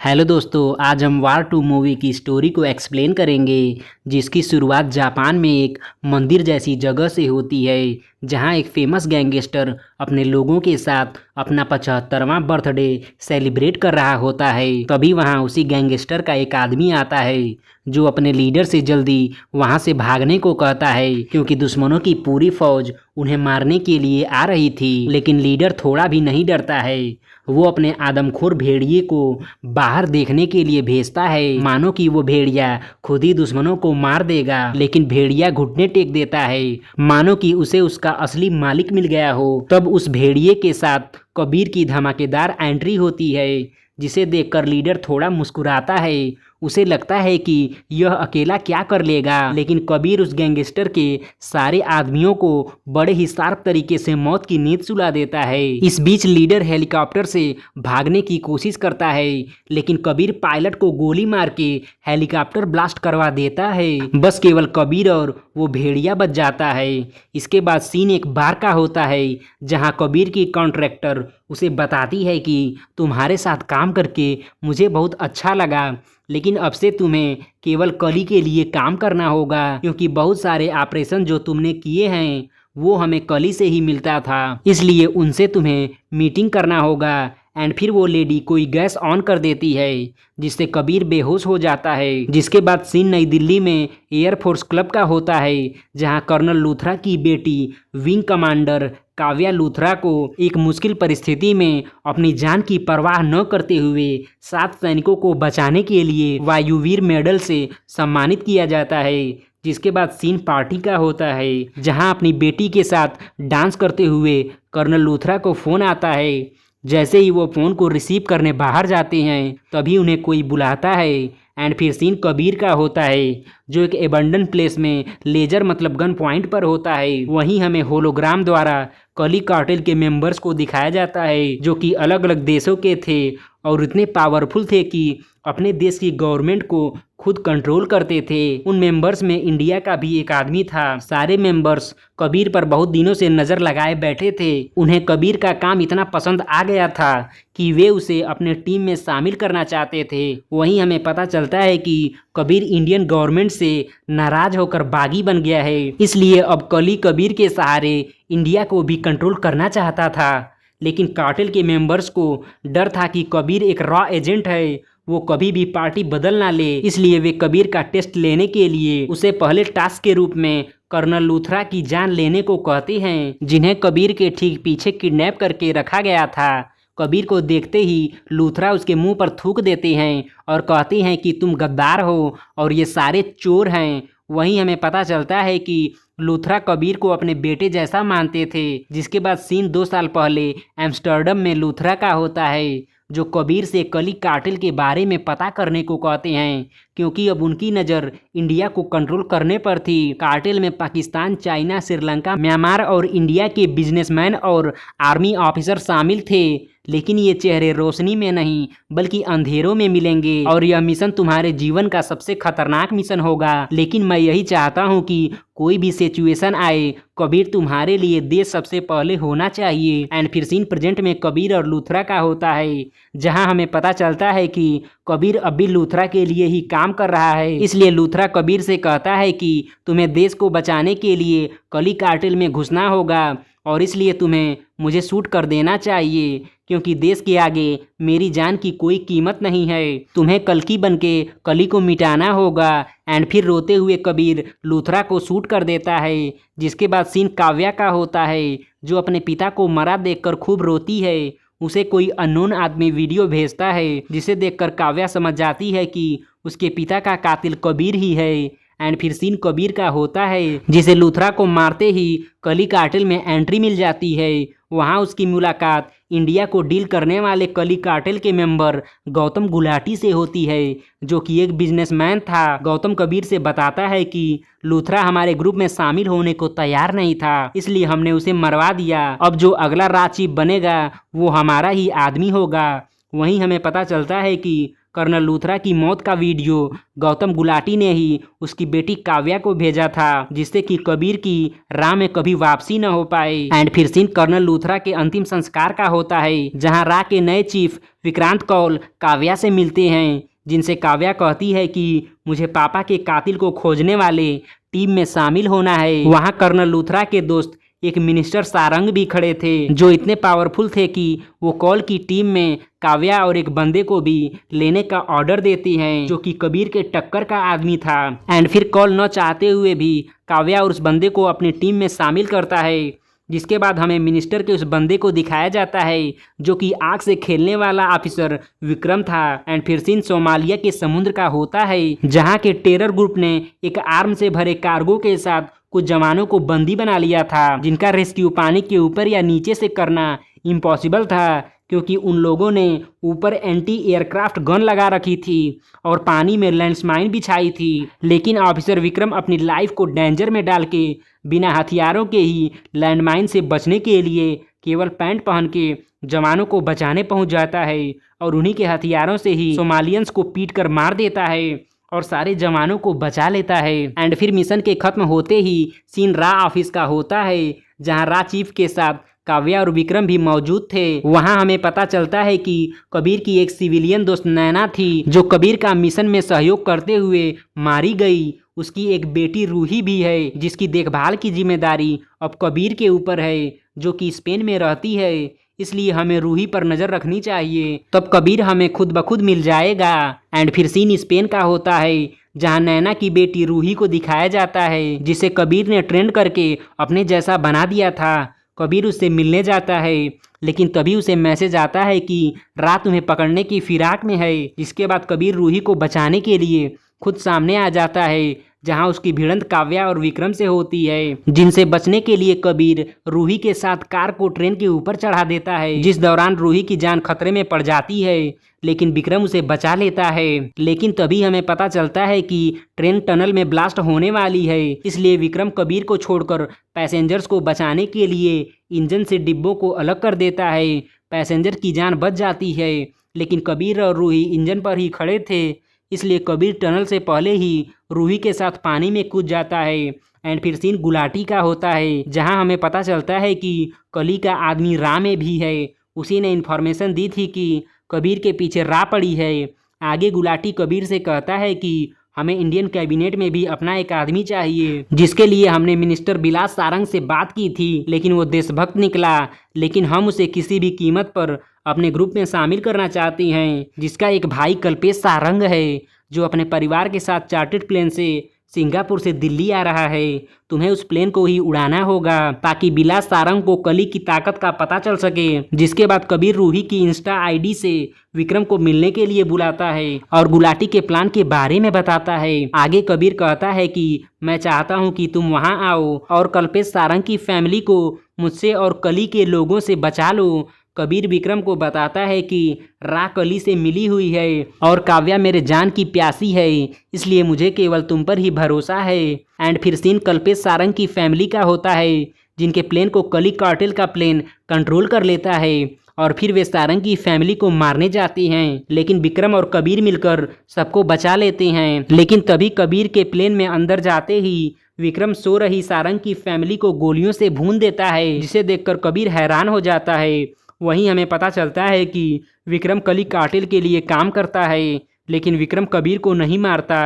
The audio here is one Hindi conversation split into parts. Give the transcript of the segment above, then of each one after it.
हेलो दोस्तों, आज हम वार 2 मूवी की स्टोरी को एक्सप्लेन करेंगे, जिसकी शुरुआत जापान में एक मंदिर जैसी जगह से होती है, जहां एक फेमस गैंगस्टर अपने लोगों के साथ अपना 75वां बर्थडे सेलिब्रेट कर रहा होता है। तभी वहां उसी गैंगस्टर का एक आदमी आता है, जो अपने लीडर से जल्दी वहां से भागने को कहता है, क्योंकि दुश्मनों की पूरी फौज उन्हें मारने के लिए आ रही थी। लेकिन लीडर थोड़ा भी नहीं डरता है। वो अपने आदमखोर भेड़िए को बाहर देखने के लिए भेजता है, मानो कि वो भेड़िया खुद ही दुश्मनों को मार देगा। लेकिन भेड़िया घुटने टेक देता है, मानो कि उसे उसका असली मालिक मिल गया हो। तब उस भेड़िए के साथ कबीर की धमाकेदार एंट्री होती है, जिसे देखकर लीडर थोड़ा मुस्कुराता है। उसे लगता है कि यह अकेला क्या कर लेगा, लेकिन कबीर उस गैंगस्टर के सारे आदमियों को बड़े ही शार्प तरीके से मौत की नींद सुला देता है। इस बीच लीडर हेलीकॉप्टर से भागने की कोशिश करता है, लेकिन कबीर पायलट को गोली मार के हेलीकॉप्टर ब्लास्ट करवा देता है। बस केवल कबीर और वो भेड़िया बच जाता है। इसके बाद सीन एक बार का होता है, जहां कबीर की कॉन्ट्रैक्टर उसे बताती है कि तुम्हारे साथ काम करके मुझे बहुत अच्छा लगा, लेकिन अब से तुम्हें केवल कली के लिए काम करना होगा, क्योंकि बहुत सारे ऑपरेशन जो तुमने किए हैं वो हमें कली से ही मिलता था, इसलिए उनसे तुम्हें मीटिंग करना होगा। एंड फिर वो लेडी कोई गैस ऑन कर देती है, जिससे कबीर बेहोश हो जाता है। जिसके बाद सीन नई दिल्ली में एयरफोर्स क्लब का होता है, जहां कर्नल लूथरा की बेटी विंग कमांडर काव्या लूथरा को एक मुश्किल परिस्थिति में अपनी जान की परवाह न करते हुए 7 सैनिकों को बचाने के लिए वायुवीर मेडल से सम्मानित किया जाता है। जिसके बाद सीन पार्टी का होता है, जहां अपनी बेटी के साथ डांस करते हुए कर्नल लूथरा को फ़ोन आता है। जैसे ही वो फ़ोन को रिसीव करने बाहर जाते हैं, तभी उन्हें कोई बुलाता है। एंड फिर सीन कबीर का होता है, जो एक एबंडन प्लेस में लेजर मतलब गन पॉइंट पर होता है। वहीं हमें होलोग्राम द्वारा कली कार्टेल के मेंबर्स को दिखाया जाता है, जो कि अलग अलग देशों के थे और इतने पावरफुल थे कि अपने देश की गवर्नमेंट को खुद कंट्रोल करते थे। उन मेंबर्स में इंडिया का भी एक आदमी था। सारे मेंबर्स कबीर पर बहुत दिनों से नज़र लगाए बैठे थे। उन्हें कबीर का काम इतना पसंद आ गया था कि वे उसे अपने टीम में शामिल करना चाहते थे। वहीं हमें पता चलता है कि कबीर इंडियन गवर्नमेंट से नाराज होकर बागी बन गया है, इसलिए अब कली कबीर के सहारे इंडिया को भी कंट्रोल करना चाहता था। लेकिन कार्टेल के मेंबर्स को डर था कि कबीर एक रॉ एजेंट है, वो कभी भी पार्टी बदल ना ले, इसलिए वे कबीर का टेस्ट लेने के लिए उसे पहले टास्क के रूप में कर्नल लूथरा की जान लेने को कहते हैं, जिन्हें कबीर के ठीक पीछे किडनैप करके रखा गया था। कबीर को देखते ही लूथरा उसके मुंह पर थूक देते हैं और कहते हैं कि तुम गद्दार हो और ये सारे चोर हैं। वहीं हमें पता चलता है कि लूथरा कबीर को अपने बेटे जैसा मानते थे। जिसके बाद सीन 2 साल पहले एम्स्टर्डम में लूथरा का होता है, जो कबीर से कली कार्टेल के बारे में पता करने को कहते हैं, क्योंकि अब उनकी नज़र इंडिया को कंट्रोल करने पर थी। कार्टेल में पाकिस्तान, चाइना, श्रीलंका, म्यांमार और इंडिया के बिजनेसमैन और आर्मी ऑफिसर शामिल थे। लेकिन ये चेहरे रोशनी में नहीं बल्कि अंधेरों में मिलेंगे, और यह मिशन तुम्हारे जीवन का सबसे खतरनाक मिशन होगा। लेकिन मैं यही चाहता हूँ कि कोई भी सिचुएशन आए, कबीर तुम्हारे लिए देश सबसे पहले होना चाहिए। एंड फिर सीन प्रेजेंट में कबीर और लूथरा का होता है, जहां हमें पता चलता है कि कबीर अब भी लूथरा के लिए ही काम कर रहा है। इसलिए लूथरा कबीर से कहता है कि तुम्हें देश को बचाने के लिए कली कार्टेल में घुसना होगा, और इसलिए तुम्हें मुझे शूट कर देना चाहिए, क्योंकि देश के आगे मेरी जान की कोई कीमत नहीं है। तुम्हें कल्कि बनके कली को मिटाना होगा। एंड फिर रोते हुए कबीर लूथरा को शूट कर देता है। जिसके बाद सीन काव्या का होता है, जो अपने पिता को मरा देखकर खूब रोती है। उसे कोई अननोन आदमी वीडियो भेजता है, जिसे देखकर काव्या समझ जाती है कि उसके पिता का कातिल कबीर ही है। एंड फिर सीन कबीर का होता है, जिसे लूथरा को मारते ही कली कार्टेल में एंट्री मिल जाती है। वहां उसकी मुलाकात इंडिया को डील करने वाले कली कार्टेल के मेंबर गौतम गुलाटी से होती है, जो कि एक बिजनेसमैन था। गौतम कबीर से बताता है कि लूथरा हमारे ग्रुप में शामिल होने को तैयार नहीं था, इसलिए हमने उसे मरवा दिया। अब जो अगला राज चीफ बनेगा वो हमारा ही आदमी होगा। वहीं हमें पता चलता है कि कर्नल लूथरा की मौत का वीडियो गौतम गुलाटी ने ही उसकी बेटी काव्या को भेजा था, जिससे कि कबीर की राह में कभी वापसी न हो पाए। एंड फिर सीन कर्नल लूथरा के अंतिम संस्कार का होता है, जहां राह के नए चीफ विक्रांत कौल काव्या से मिलते हैं, जिनसे काव्या कहती है कि मुझे पापा के कातिल को खोजने वाले टीम में शामिल होना है। वहां कर्नल लूथरा के दोस्त एक मिनिस्टर सारंग भी खड़े थे, जो इतने पावरफुल थे कि वो कॉल की टीम में काव्या और एक बंदे को भी लेने का ऑर्डर देती हैं, जो कि कबीर के टक्कर का आदमी था। एंड फिर कॉल न चाहते हुए भी काव्या और उस बंदे को अपनी टीम में शामिल करता है, जिसके बाद हमें मिनिस्टर के उस बंदे को दिखाया जाता है, जो कि आग से खेलने वाला ऑफिसर विक्रम था। एंड फिर सीन सोमालिया के समुद्र का होता है, जहां के टेरर ग्रुप ने एक आर्म से भरे कार्गो के साथ कुछ जवानों को बंदी बना लिया था, जिनका रेस्क्यू पानी के ऊपर या नीचे से करना इम्पॉसिबल था, क्योंकि उन लोगों ने ऊपर एंटी एयरक्राफ्ट गन लगा रखी थी और पानी में लैंडमाइन बिछाई थी। लेकिन ऑफिसर विक्रम अपनी लाइफ को डेंजर में डाल के बिना हथियारों के ही लैंडमाइन से बचने के लिए केवल पैंट पहन के जवानों को बचाने पहुंच जाता है, और उन्हीं के हथियारों से ही सोमालियंस को पीट कर मार देता है और सारे जवानों को बचा लेता है। एंड फिर मिशन के खत्म होते ही सीन रा ऑफिस का होता है, जहां रा चीफ के साथ काव्या और विक्रम भी मौजूद थे। वहां हमें पता चलता है कि कबीर की एक सिविलियन दोस्त नैना थी, जो कबीर का मिशन में सहयोग करते हुए मारी गई। उसकी एक बेटी रूही भी है, जिसकी देखभाल की जिम्मेदारी अब कबीर के ऊपर है, जो कि स्पेन में रहती है। इसलिए हमें रूही पर नज़र रखनी चाहिए, तब कबीर हमें खुद ब खुद मिल जाएगा। एंड फिर सीन स्पेन का होता है, जहां नैना की बेटी रूही को दिखाया जाता है, जिसे कबीर ने ट्रेंड करके अपने जैसा बना दिया था। कबीर उससे मिलने जाता है, लेकिन तभी उसे मैसेज आता है कि रात तुम्हें पकड़ने की फिराक में है। जिसके बाद कबीर रूही को बचाने के लिए खुद सामने आ जाता है, जहां उसकी भिड़ंत काव्या और विक्रम से होती है, जिनसे बचने के लिए कबीर रूही के साथ कार को ट्रेन के ऊपर चढ़ा देता है, जिस दौरान रूही की जान खतरे में पड़ जाती है, लेकिन विक्रम उसे बचा लेता है। लेकिन तभी हमें पता चलता है कि ट्रेन टनल में ब्लास्ट होने वाली है, इसलिए विक्रम कबीर को छोड़कर पैसेंजर्स को बचाने के लिए इंजन से डिब्बों को अलग कर देता है। पैसेंजर की जान बच जाती है, लेकिन कबीर और रूही इंजन पर ही खड़े थे, इसलिए कबीर टनल से पहले ही रूही के साथ पानी में कूद जाता है। एंड फिर सीन गुलाटी का होता है, जहां हमें पता चलता है कि कली का आदमी रा में भी है। उसी ने इन्फॉर्मेशन दी थी कि कबीर के पीछे रा पड़ी है। आगे गुलाटी कबीर से कहता है कि हमें इंडियन कैबिनेट में भी अपना एक आदमी चाहिए, जिसके लिए हमने मिनिस्टर बिलास सारंग से बात की थी, लेकिन वो देशभक्त निकला। लेकिन हम उसे किसी भी कीमत पर अपने ग्रुप में शामिल करना चाहती हैं, जिसका एक भाई कल्पेश सारंग है, जो अपने परिवार के साथ चार्टर्ड प्लेन से सिंगापुर से दिल्ली आ रहा है। तुम्हें उस प्लेन को ही उड़ाना होगा, ताकि बिलास सारंग को कली की ताकत का पता चल सके। जिसके बाद कबीर रूही की इंस्टा आईडी से विक्रम को मिलने के लिए बुलाता है और गुलाटी के प्लान के बारे में बताता है। आगे कबीर कहता है कि मैं चाहता हूं कि तुम वहां आओ और कल्पेश सारंग की फैमिली को मुझसे और कली के लोगों से बचा लो। कबीर विक्रम को बताता है कि रा कली से मिली हुई है और काव्या मेरे जान की प्यासी है, इसलिए मुझे केवल तुम पर ही भरोसा है। एंड फिर सीन कल्पेश सारंग की फैमिली का होता है, जिनके प्लेन को कली कार्टेल का प्लेन कंट्रोल कर लेता है, और फिर वे सारंग की फैमिली को मारने जाती हैं। लेकिन विक्रम और कबीर मिलकर सबको बचा लेते हैं। लेकिन तभी कबीर के प्लेन में अंदर जाते ही विक्रम सो रही सारंग की फैमिली को गोलियों से भून देता है, जिसे देखकर कबीर हैरान हो जाता है। वहीं हमें पता चलता है कि विक्रम कली कार्टेल के लिए काम करता है, लेकिन विक्रम कबीर को नहीं मारता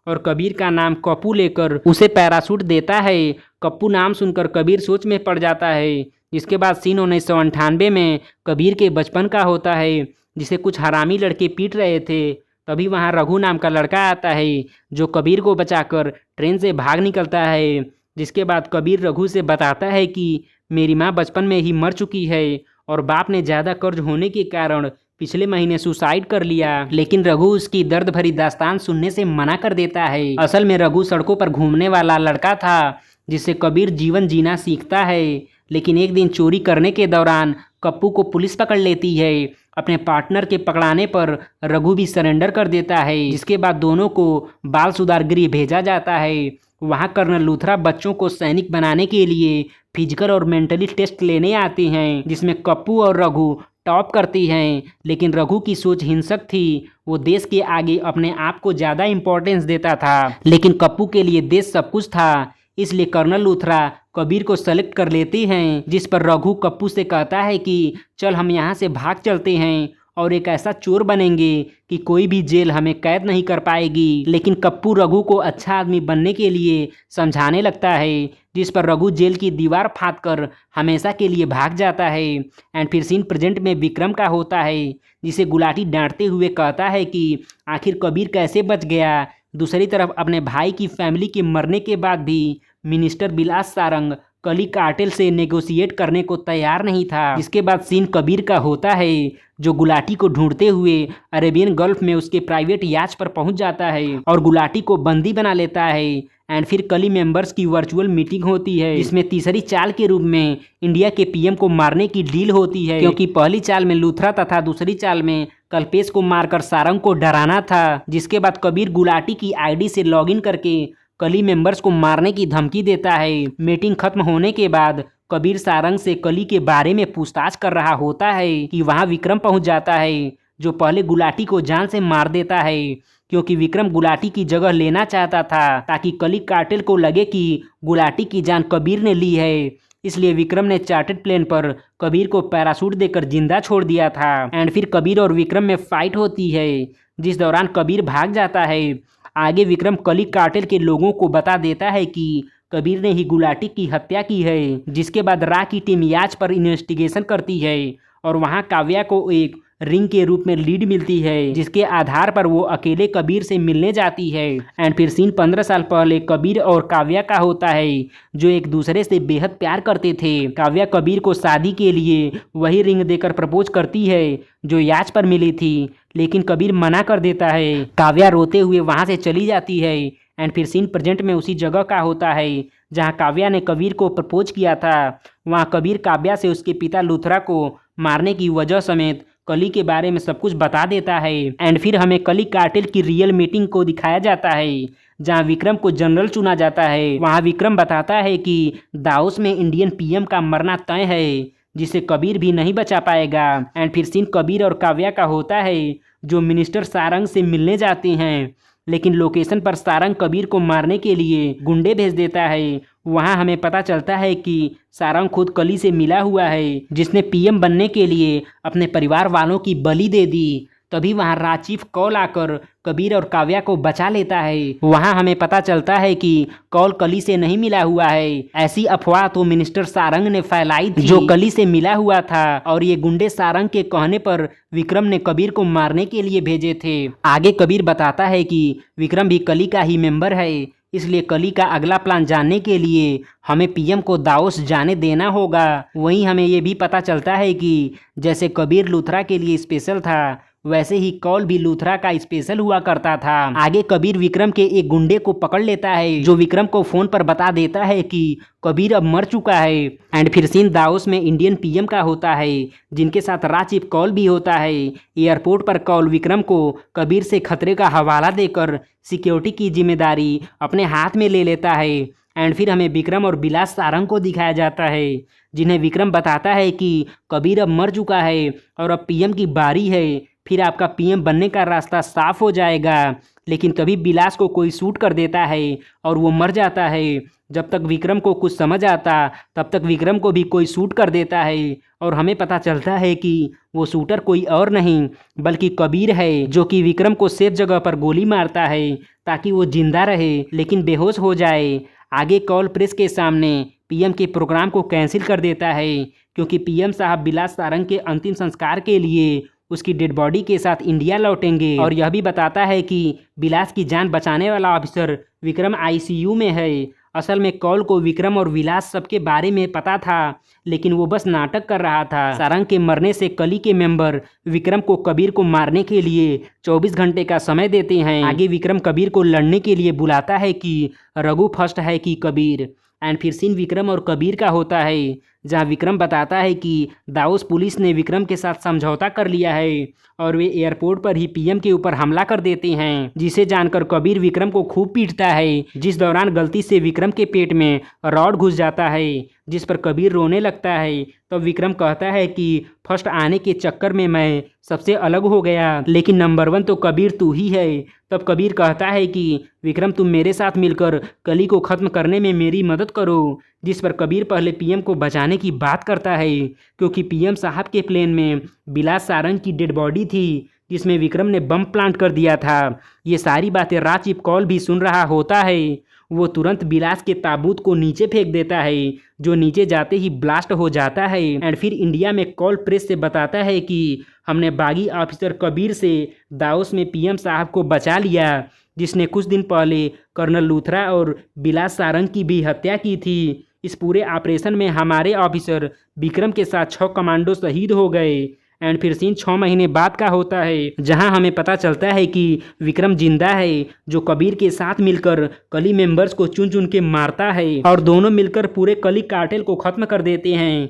और कबीर का नाम कप्पू लेकर उसे पैराशूट देता है। कप्पू नाम सुनकर कबीर सोच में पड़ जाता है। जिसके बाद सीन 1998 में कबीर के बचपन का होता है, जिसे कुछ हरामी लड़के पीट रहे थे। तभी वहां रघु नाम का लड़का आता है, जो कबीर को बचाकर ट्रेन से भाग निकलता है। जिसके बाद कबीर रघु से बताता है कि मेरी माँ बचपन में ही मर चुकी है और बाप ने ज़्यादा कर्ज होने के कारण पिछले महीने सुसाइड कर लिया। लेकिन रघु उसकी दर्द भरी दास्तान सुनने से मना कर देता है। असल में रघु सड़कों पर घूमने वाला लड़का था, जिससे कबीर जीवन जीना सीखता है। लेकिन एक दिन चोरी करने के दौरान कप्पू को पुलिस पकड़ लेती है। अपने पार्टनर के पकड़ाने पर रघु भी सरेंडर कर देता है, जिसके बाद दोनों को बाल सुधार गृह भेजा जाता है। वहां कर्नल लूथरा बच्चों को सैनिक बनाने के लिए फिजिकल और मेंटली टेस्ट लेने आते हैं, जिसमें कप्पू और रघु टॉप करती हैं, लेकिन रघु की सोच हिंसक थी। वो देश के आगे अपने आप को ज़्यादा इम्पोर्टेंस देता था, लेकिन कप्पू के लिए देश सब कुछ था। इसलिए कर्नल लूथरा कबीर को सेलेक्ट कर लेते हैं, जिस पर रघु कप्पू से कहता है कि चल हम यहाँ से भाग चलते हैं और एक ऐसा चोर बनेंगे कि कोई भी जेल हमें कैद नहीं कर पाएगी। लेकिन कप्पू रघु को अच्छा आदमी बनने के लिए समझाने लगता है, जिस पर रघु जेल की दीवार फाँद कर हमेशा के लिए भाग जाता है। एंड फिर सीन प्रेजेंट में विक्रम का होता है, जिसे गुलाटी डांटते हुए कहता है कि आखिर कबीर कैसे बच गया। दूसरी तरफ अपने भाई की फैमिली के मरने के बाद भी मिनिस्टर बिलास सारंग कली कार्टेल से नेगोशिएट करने को तैयार नहीं था। इसके बाद सीन कबीर का होता है, जो गुलाटी को ढूंढते हुए अरेबियन गल्फ में उसके प्राइवेट याच पर पहुंच जाता है और गुलाटी को बंदी बना लेता है। एंड फिर कली मेंबर्स की वर्चुअल मीटिंग होती है, जिसमें तीसरी चाल के रूप में इंडिया के पीएम को मारने की डील होती है, क्योंकि पहली चाल में लूथरा तथा दूसरी चाल में कल्पेश को मारकर सारंग को डराना था। जिसके बाद कबीर गुलाटी की आईडी से लॉगिन करके कली मेंबर्स को मारने की धमकी देता है। मीटिंग खत्म होने के बाद कबीर सारंग से कली के बारे में पूछताछ कर रहा होता है कि वहां विक्रम पहुंच जाता है, जो पहले गुलाटी को जान से मार देता है, क्योंकि विक्रम गुलाटी की जगह लेना चाहता था, ताकि कली कार्टेल को लगे कि गुलाटी की जान कबीर ने ली है। इसलिए विक्रम ने चार्टर्ड प्लेन पर कबीर को पैराशूट देकर जिंदा छोड़ दिया था। एंड फिर कबीर और विक्रम में फाइट होती है, जिस दौरान कबीर भाग जाता है। आगे विक्रम कली कार्टेल के लोगों को बता देता है कि कबीर ने ही गुलाटी की हत्या की है। जिसके बाद रा की टीम याच पर इन्वेस्टिगेशन करती है और वहां काव्या को एक रिंग के रूप में लीड मिलती है, जिसके आधार पर वो अकेले कबीर से मिलने जाती है। एंड फिर सीन 15 साल पहले कबीर और काव्या का होता है, जो एक दूसरे से बेहद प्यार करते थे। काव्या कबीर को शादी के लिए वही रिंग देकर प्रपोज करती है जो याच पर मिली थी, लेकिन कबीर मना कर देता है। काव्या रोते हुए वहां से चली जाती है। एंड फिर सीन प्रेजेंट में उसी जगह का होता है जहां काव्या ने कबीर को प्रपोज किया था। वहां कबीर काव्या से उसके पिता लूथरा को मारने की वजह समेत कली के बारे में सब कुछ बता देता है। एंड फिर हमें कली कार्टेल की रियल मीटिंग को दिखाया जाता है, जहां विक्रम को जनरल चुना जाता है। वहां विक्रम बताता है कि दाओस में इंडियन पीएम का मरना तय है, जिसे कबीर भी नहीं बचा पाएगा। एंड फिर सीन कबीर और काव्या का होता है, जो मिनिस्टर सारंग से मिलने जाते हैं, लेकिन लोकेशन पर सारंग कबीर को मारने के लिए गुंडे भेज देता है। वहां हमें पता चलता है कि सारंग खुद कली से मिला हुआ है, जिसने पीएम बनने के लिए अपने परिवार वालों की बलि दे दी। तभी वहां राचीफ कॉल आकर कबीर और काव्या को बचा लेता है। वहां हमें पता चलता है कि कॉल कली से नहीं मिला हुआ है। ऐसी अफवाह तो मिनिस्टर सारंग ने फैलाई थी, जो कली से मिला हुआ था, और ये गुंडे सारंग के कहने पर विक्रम ने कबीर को मारने के लिए भेजे थे। आगे कबीर बताता है कि विक्रम भी कली का ही मेंबर है, इसलिए कली का अगला प्लान जानने के लिए हमें पीएम को दाओस जाने देना होगा। वहीं हमें ये भी पता चलता है कि जैसे कबीर लूथरा के लिए स्पेशल था, वैसे ही कॉल भी लूथरा का स्पेशल हुआ करता था। आगे कबीर विक्रम के एक गुंडे को पकड़ लेता है, जो विक्रम को फोन पर बता देता है कि कबीर अब मर चुका है। एंड फिर सीन दाओस में इंडियन पीएम का होता है, जिनके साथ राचीफ कॉल भी होता है। एयरपोर्ट पर कॉल विक्रम को कबीर से खतरे का हवाला देकर सिक्योरिटी की जिम्मेदारी अपने हाथ में ले लेता है। एंड फिर हमें विक्रम और बिलास सारंग को दिखाया जाता है, जिन्हें विक्रम बताता है कि कबीर अब मर चुका है और अब पीएम की बारी है, फिर आपका पीएम बनने का रास्ता साफ हो जाएगा। लेकिन तभी बिलास को कोई शूट कर देता है और वो मर जाता है। जब तक विक्रम को कुछ समझ आता, तब तक विक्रम को भी कोई शूट कर देता है, और हमें पता चलता है कि वो शूटर कोई और नहीं बल्कि कबीर है, जो कि विक्रम को सेफ जगह पर गोली मारता है ताकि वो जिंदा रहे लेकिन बेहोश हो जाए। आगे कॉल प्रेस के सामने पीएम के प्रोग्राम को कैंसिल कर देता है, क्योंकि पीएम साहब बिलास सारंग के अंतिम संस्कार के लिए उसकी डेड बॉडी के साथ इंडिया लौटेंगे। और यह भी बताता है कि बिलास की जान बचाने वाला ऑफिसर विक्रम आईसीयू में है। असल में कॉल को विक्रम और विलास सबके बारे में पता था, लेकिन वो बस नाटक कर रहा था। सारंग के मरने से कली के मेंबर विक्रम को कबीर को मारने के लिए 24 घंटे का समय देते हैं। आगे विक्रम कबीर को लड़ने के लिए बुलाता है कि रघु फर्स्ट है कि कबीर। एंड फिर सीन विक्रम और कबीर का होता है, जहां विक्रम बताता है कि दाऊस पुलिस ने विक्रम के साथ समझौता कर लिया है और वे एयरपोर्ट पर ही पीएम के ऊपर हमला कर देते हैं, जिसे जानकर कबीर विक्रम को खूब पीटता है, जिस दौरान गलती से विक्रम के पेट में रॉड घुस जाता है, जिस पर कबीर रोने लगता है। तब विक्रम कहता है कि फर्स्ट आने के चक्कर में मैं सबसे अलग हो गया, लेकिन नंबर 1 तो कबीर तू ही है। तब कबीर कहता है कि विक्रम तुम मेरे साथ मिलकर कली को ख़त्म करने में मेरी मदद करो, जिस पर कबीर पहले पीएम को बचाने की बात करता है, क्योंकि पीएम साहब के प्लेन में बिलास सारंग की डेड बॉडी थी जिसमें विक्रम ने बम प्लांट कर दिया था। ये सारी बातें राचिप कौल भी सुन रहा होता है। वो तुरंत बिलास के ताबूत को नीचे फेंक देता है, जो नीचे जाते ही ब्लास्ट हो जाता है। एंड फिर इंडिया में कॉल प्रेस से बताता है कि हमने बागी ऑफिसर कबीर से दाऊस में पीएम साहब को बचा लिया, जिसने कुछ दिन पहले कर्नल लूथरा और बिलास सारंग की भी हत्या की थी। इस पूरे ऑपरेशन में हमारे ऑफिसर विक्रम के साथ 6 कमांडो शहीद हो गए। एंड फिर सीन 6 महीने बाद का होता है, जहां हमें पता चलता है कि विक्रम जिंदा है, जो कबीर के साथ मिलकर कली मेंबर्स को चुन चुन के मारता है और दोनों मिलकर पूरे कली कार्टेल को खत्म कर देते हैं।